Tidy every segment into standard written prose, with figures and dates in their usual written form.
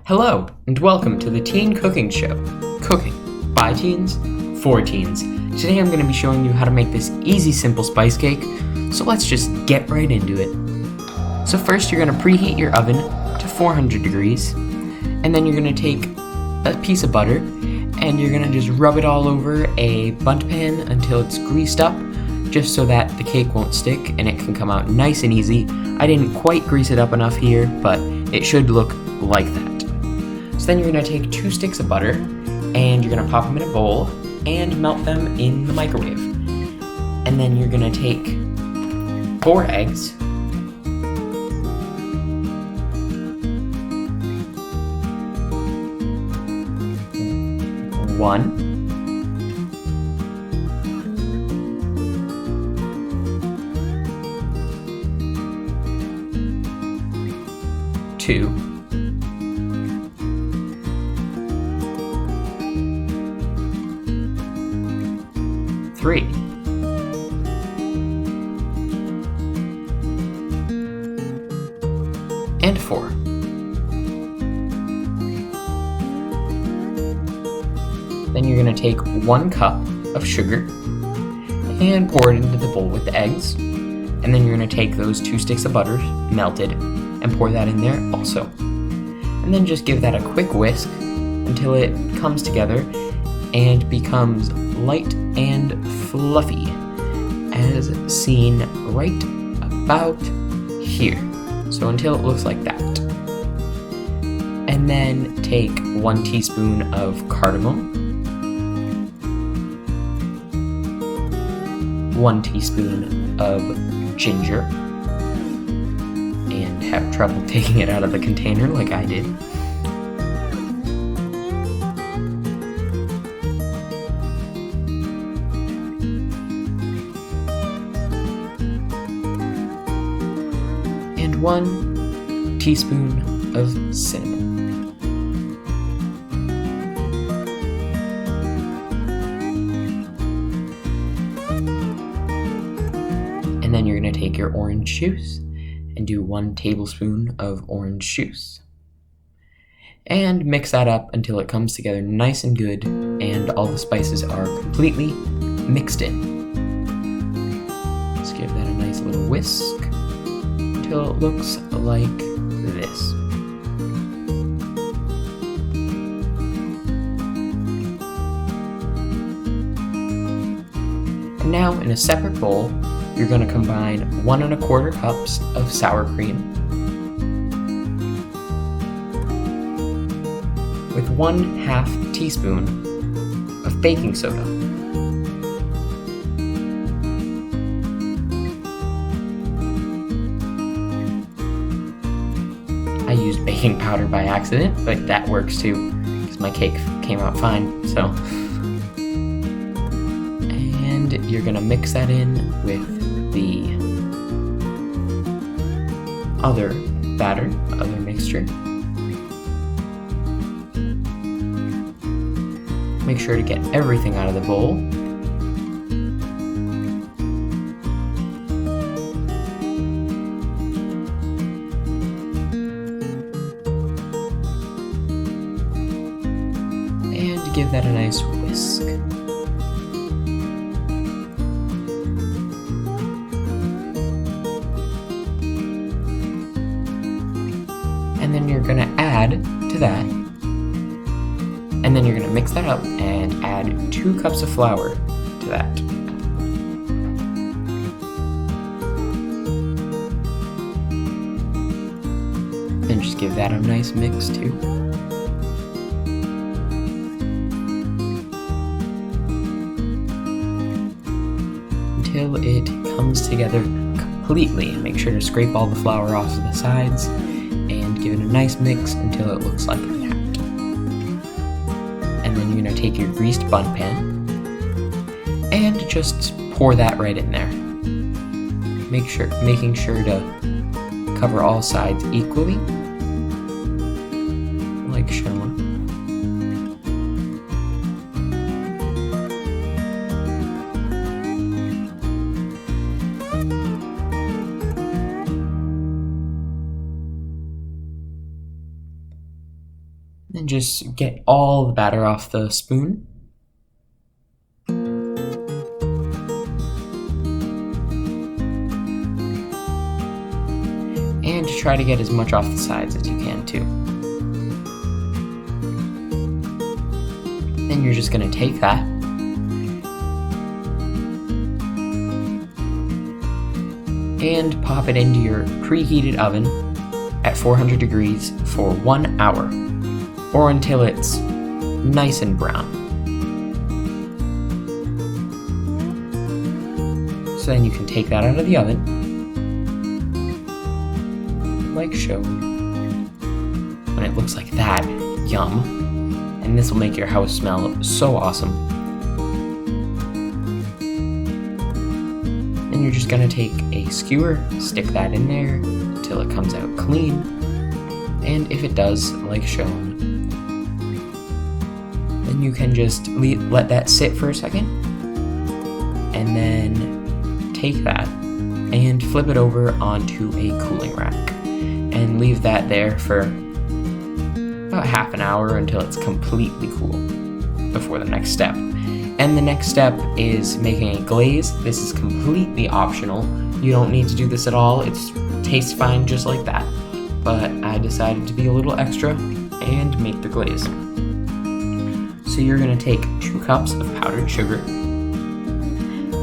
Hello, and welcome to the Teen Cooking Show. Cooking by teens, for teens. Today I'm going to be showing you how to make this easy, simple spice cake, so let's just get right into it. So first you're going to preheat your oven to 400 degrees, and then you're going to take a piece of butter, and you're going to just rub it all over a bundt pan until it's greased up, just so that the cake won't stick and it can come out nice and easy. I didn't quite grease it up enough here, but it should look like that. So then you're going to take 2 sticks of butter, and you're going to pop them in a bowl and melt them in the microwave. And then you're going to take 4 eggs, one, 2, 3, and 4. Then you're going to take 1 cup of sugar and pour it into the bowl with the eggs. And then you're going to take those 2 sticks of butter, melted, and pour that in there also. And then just give that a quick whisk until it comes together and becomes light and fluffy, as seen right about here. So until it looks like that. And then take 1 teaspoon of cardamom, 1 teaspoon of ginger, and have trouble taking it out of the container like I did. And 1 teaspoon of cinnamon. And then you're going to take your orange juice and do 1 tablespoon of orange juice. And mix that up until it comes together nice and good and all the spices are completely mixed in. Just give that a nice little whisk until it looks like this. And now in a separate bowl, you're going to combine 1 1/4 cups of sour cream with 1/2 teaspoon of baking soda. I used baking powder by accident, but that works too, because my cake came out fine, so. And you're gonna mix that in with the other batter, other mixture. Make sure to get everything out of the bowl. And give that a nice whisk. And then you're going to add to that, and then you're going to mix that up and add 2 cups of flour to that. And just give that a nice mix too. Until it comes together completely. Make sure to scrape all the flour off of the sides and give it a nice mix until it looks like that. And then you're going to take your greased bundt pan and just pour that right in there. Making sure to cover all sides equally, like shown. Then just get all the batter off the spoon. And try to get as much off the sides as you can too. Then you're just going to take that and pop it into your preheated oven at 400 degrees for 1 hour, or until it's nice and brown. So then you can take that out of the oven, like shown. When it looks like that, yum. And this will make your house smell so awesome. And you're just gonna take a skewer, stick that in there until it comes out clean. And if it does, like shown, then you can just let that sit for a second, and then take that and flip it over onto a cooling rack and leave that there for about half an hour until it's completely cool before the next step. And the next step is making a glaze. This is completely optional. You don't need to do this at all. It tastes fine just like that. But I decided to be a little extra and make the glaze. So you're gonna take 2 cups of powdered sugar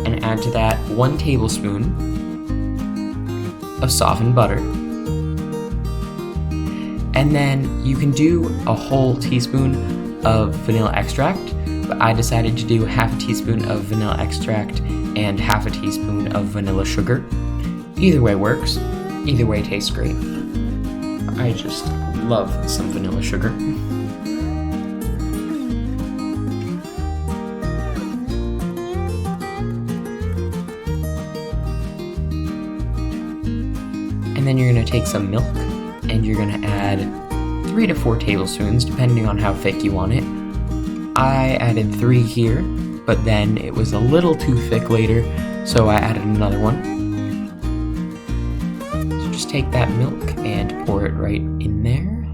and add to that 1 tablespoon of softened butter. And then you can do a whole teaspoon of vanilla extract, but I decided to do half a teaspoon of vanilla extract and half a teaspoon of vanilla sugar. Either way works. Either way tastes great. I just love some vanilla sugar. And then you're going to take some milk and you're going to add 3 to 4 tablespoons depending on how thick you want it. I added 3 here, but then it was a little too thick later, so I added another one. So just take that milk and pour it right in there.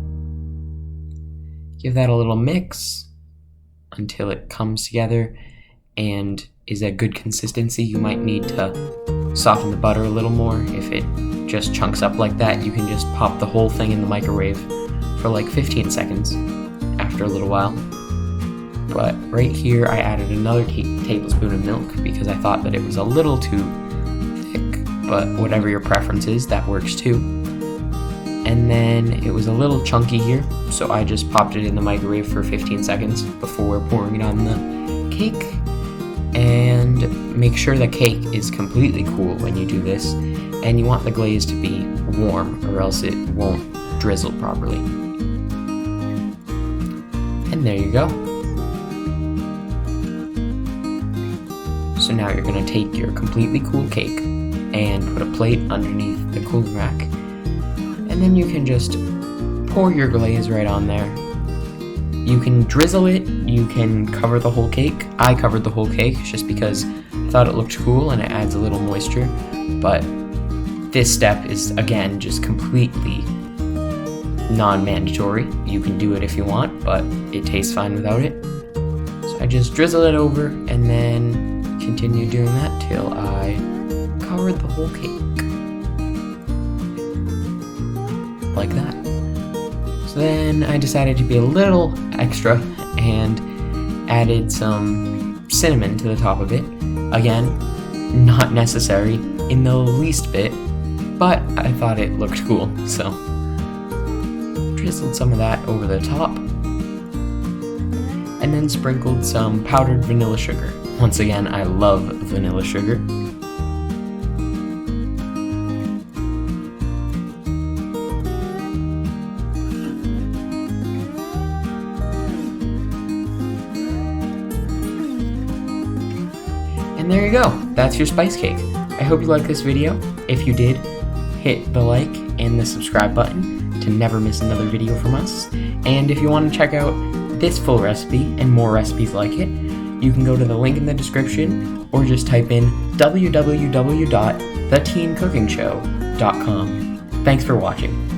Give that a little mix until it comes together and is a good consistency. You might need to soften the butter a little more. If it just chunks up like that, you can just pop the whole thing in the microwave for like 15 seconds after a little while. But right here I added another tablespoon of milk because I thought that it was a little too thick, but whatever your preference is, that works too. And then it was a little chunky here, so I just popped it in the microwave for 15 seconds before pouring it on the cake. And make sure the cake is completely cool when you do this, and you want the glaze to be warm or else it won't drizzle properly. And there you go. So now you're going to take your completely cool cake and put a plate underneath the cooling rack, and then you can just pour your glaze right on there. You can drizzle it, you can cover the whole cake. I covered the whole cake just because I thought it looked cool and it adds a little moisture, but this step is, again, just completely non-mandatory. You can do it if you want, but it tastes fine without it. So I just drizzle it over and then continue doing that till I covered the whole cake. Like that. So then I decided to be a little extra and added some cinnamon to the top of it. Again, not necessary in the least bit, but I thought it looked cool, so drizzled some of that over the top and then sprinkled some powdered vanilla sugar. Once again, I love vanilla sugar. And there you go, that's your spice cake. I hope you liked this video. If you did, hit the like and the subscribe button to never miss another video from us. And if you want to check out this full recipe and more recipes like it, you can go to the link in the description or just type in www.theteencookingshow.com. Thanks for watching.